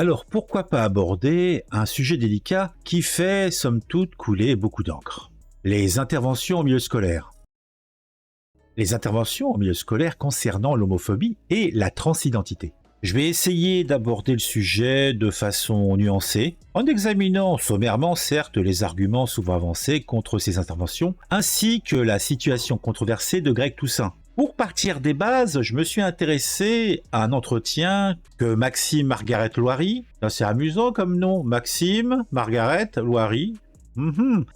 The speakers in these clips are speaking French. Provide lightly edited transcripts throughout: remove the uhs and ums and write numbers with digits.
Alors pourquoi pas aborder un sujet délicat qui fait, somme toute, couler beaucoup d'encre? Les interventions en milieu scolaire. Les interventions en milieu scolaire concernant l'homophobie et la transidentité. Je vais essayer d'aborder le sujet de façon nuancée, en examinant sommairement certes les arguments souvent avancés contre ces interventions, ainsi que la situation controversée de Greg Toussaint. Pour partir des bases, je me suis intéressé à un entretien que Maxime Margaret Loiry, c'est amusant comme nom, Maxime Margaret Loiry,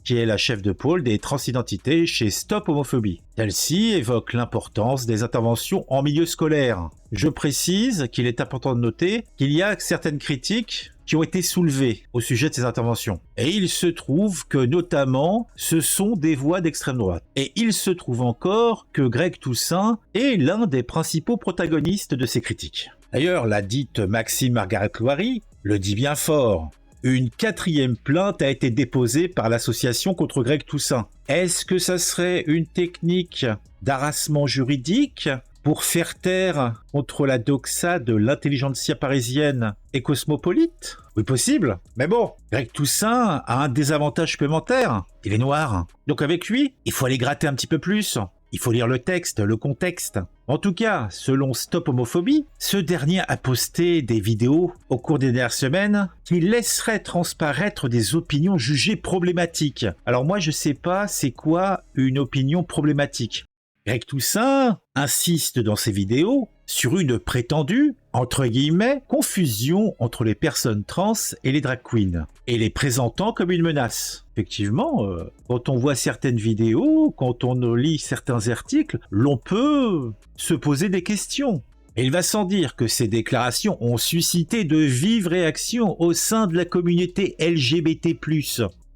qui est la chef de pôle des transidentités chez Stop Homophobie. Celle-ci évoque l'importance des interventions en milieu scolaire. Je précise qu'il est important de noter qu'il y a certaines critiques qui ont été soulevées au sujet de ces interventions. Et il se trouve que notamment, ce sont des voix d'extrême droite. Et il se trouve encore que Greg Toussaint est l'un des principaux protagonistes de ces critiques. D'ailleurs, la dite Maxime Margaret Loiry le dit bien fort. Une 4e plainte a été déposée par l'association contre Greg Toussaint. Est-ce que ça serait une technique d'harassement juridique pour faire taire contre la doxa de l'intelligentsia parisienne et cosmopolite? Oui, possible. Mais bon, Greg Toussaint a un désavantage supplémentaire. Il est noir. Donc avec lui, il faut aller gratter un petit peu plus. Il faut lire le texte, le contexte. En tout cas, selon Stop Homophobie, ce dernier a posté des vidéos au cours des dernières semaines qui laisseraient transparaître des opinions jugées problématiques. Alors moi, je sais pas c'est quoi une opinion problématique. Greg Toussaint insiste dans ses vidéos sur une prétendue, entre guillemets, confusion entre les personnes trans et les drag queens, et les présentant comme une menace. Effectivement, quand on voit certaines vidéos, quand on lit certains articles, l'on peut se poser des questions. Et il va sans dire que ces déclarations ont suscité de vives réactions au sein de la communauté LGBT+.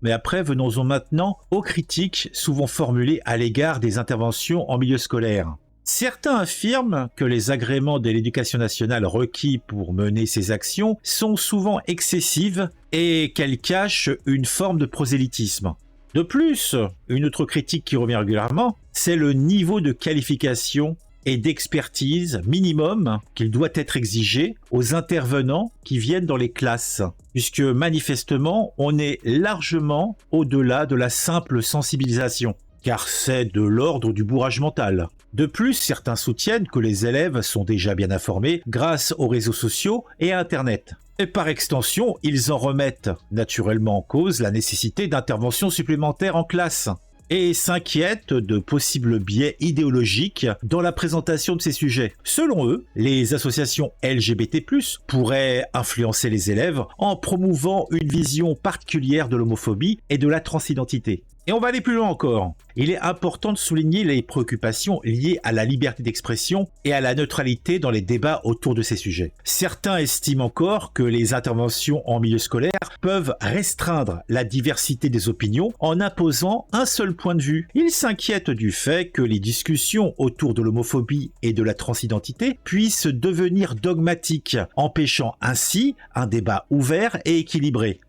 Mais après, venons-en maintenant aux critiques souvent formulées à l'égard des interventions en milieu scolaire. Certains affirment que les agréments de l'éducation nationale requis pour mener ces actions sont souvent excessives et qu'elles cachent une forme de prosélytisme. De plus, une autre critique qui revient régulièrement, c'est le niveau de qualification et d'expertise minimum qu'il doit être exigé aux intervenants qui viennent dans les classes, puisque manifestement, on est largement au-delà de la simple sensibilisation, car c'est de l'ordre du bourrage mental. De plus, certains soutiennent que les élèves sont déjà bien informés grâce aux réseaux sociaux et à Internet. Et par extension, ils en remettent naturellement en cause la nécessité d'interventions supplémentaires en classe et s'inquiètent de possibles biais idéologiques dans la présentation de ces sujets. Selon eux, les associations LGBT+, pourraient influencer les élèves en promouvant une vision particulière de l'homophobie et de la transidentité. Et on va aller plus loin encore. Il est important de souligner les préoccupations liées à la liberté d'expression et à la neutralité dans les débats autour de ces sujets. Certains estiment encore que les interventions en milieu scolaire peuvent restreindre la diversité des opinions en imposant un seul point de vue. Ils s'inquiètent du fait que les discussions autour de l'homophobie et de la transidentité puissent devenir dogmatiques, empêchant ainsi un débat ouvert et équilibré.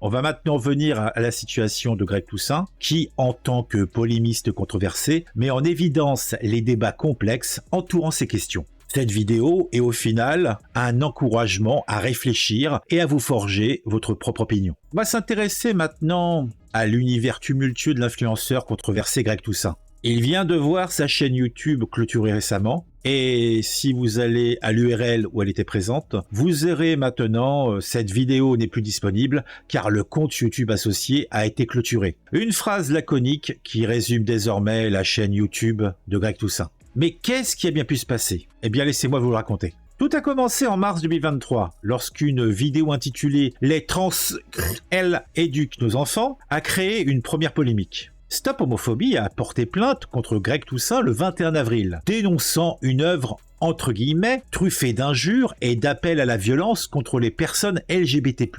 On va maintenant venir à la situation de Greg Toussaint, qui, en tant que polémiste controversé, met en évidence les débats complexes entourant ces questions. Cette vidéo est au final un encouragement à réfléchir et à vous forger votre propre opinion. On va s'intéresser maintenant à l'univers tumultueux de l'influenceur controversé Greg Toussaint. Il vient de voir sa chaîne YouTube clôturée récemment, et si vous allez à l'URL où elle était présente, vous verrez maintenant cette vidéo n'est plus disponible car le compte YouTube associé a été clôturé. Une phrase laconique qui résume désormais la chaîne YouTube de Greg Toussaint. Mais qu'est-ce qui a bien pu se passer? Eh bien laissez-moi vous le raconter. Tout a commencé en mars 2023, lorsqu'une vidéo intitulée « Les trans, elles éduquent nos enfants » a créé une première polémique. Stop Homophobie a porté plainte contre Greg Toussaint le 21 avril, dénonçant une œuvre entre guillemets truffée d'injures et d'appels à la violence contre les personnes LGBT+.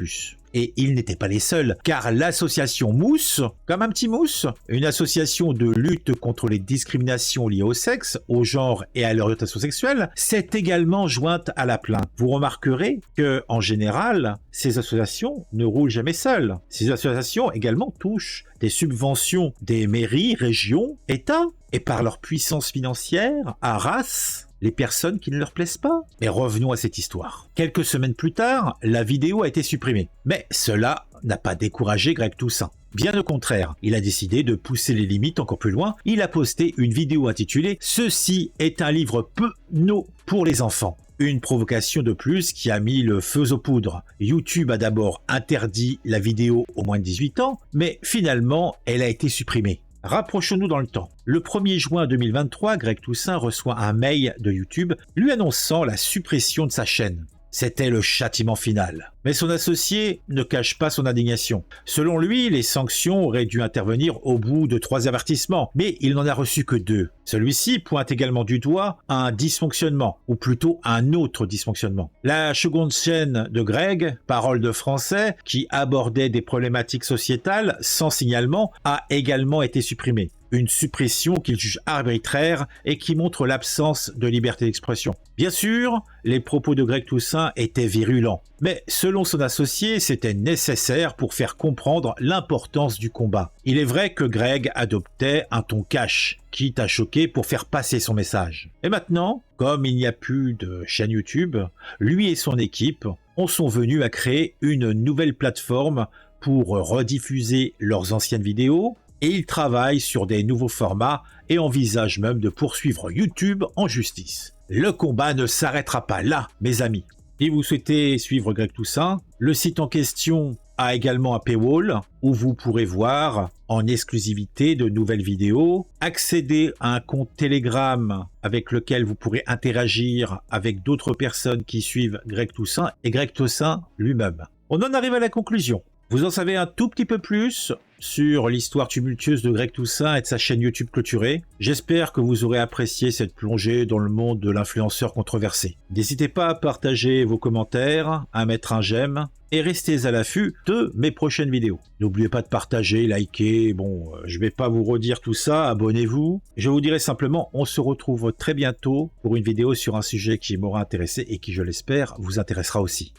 Et ils n'étaient pas les seuls, car l'association Mousse, comme un petit mousse, une association de lutte contre les discriminations liées au sexe, au genre et à l'orientation sexuelle, s'est également jointe à la plainte. Vous remarquerez que, en général, ces associations ne roulent jamais seules. Ces associations également touchent des subventions des mairies, régions, États, et par leur puissance financière, harassent les personnes qui ne leur plaisent pas. Mais revenons à cette histoire. Quelques semaines plus tard, la vidéo a été supprimée. Mais cela n'a pas découragé Greg Toussaint. Bien au contraire, il a décidé de pousser les limites encore plus loin. Il a posté une vidéo intitulée « Ceci est un livre penaud pour les enfants ». Une provocation de plus qui a mis le feu aux poudres. YouTube a d'abord interdit la vidéo aux moins de 18 ans, mais finalement, elle a été supprimée. Rapprochons-nous dans le temps. Le 1er juin 2023, Greg Toussaint reçoit un mail de YouTube lui annonçant la suppression de sa chaîne. C'était le châtiment final. Mais son associé ne cache pas son indignation. Selon lui, les sanctions auraient dû intervenir au bout de 3 avertissements, mais il n'en a reçu que 2. Celui-ci pointe également du doigt un dysfonctionnement, ou plutôt un autre dysfonctionnement. La seconde chaîne de Greg, Parole de français, qui abordait des problématiques sociétales sans signalement, a également été supprimée. Une suppression qu'il juge arbitraire et qui montre l'absence de liberté d'expression. Bien sûr, les propos de Greg Toussaint étaient virulents, mais selon son associé, c'était nécessaire pour faire comprendre l'importance du combat. Il est vrai que Greg adoptait un ton cash, quitte à choquer pour faire passer son message. Et maintenant, comme il n'y a plus de chaîne YouTube, lui et son équipe en sont venus à créer une nouvelle plateforme pour rediffuser leurs anciennes vidéos, et ils travaillent sur des nouveaux formats et envisagent même de poursuivre YouTube en justice. Le combat ne s'arrêtera pas là, mes amis. Si vous souhaitez suivre Greg Toussaint, le site en question a également un paywall où vous pourrez voir en exclusivité de nouvelles vidéos, accéder à un compte Telegram avec lequel vous pourrez interagir avec d'autres personnes qui suivent Greg Toussaint et Greg Toussaint lui-même. On en arrive à la conclusion. Vous en savez un tout petit peu plus sur l'histoire tumultueuse de Greg Toussaint et de sa chaîne YouTube clôturée. J'espère que vous aurez apprécié cette plongée dans le monde de l'influenceur controversé. N'hésitez pas à partager vos commentaires, à mettre un j'aime et restez à l'affût de mes prochaines vidéos. N'oubliez pas de partager, liker, je vais pas vous redire tout ça, abonnez-vous. Je vous dirai simplement, on se retrouve très bientôt pour une vidéo sur un sujet qui m'aura intéressé et qui, je l'espère, vous intéressera aussi.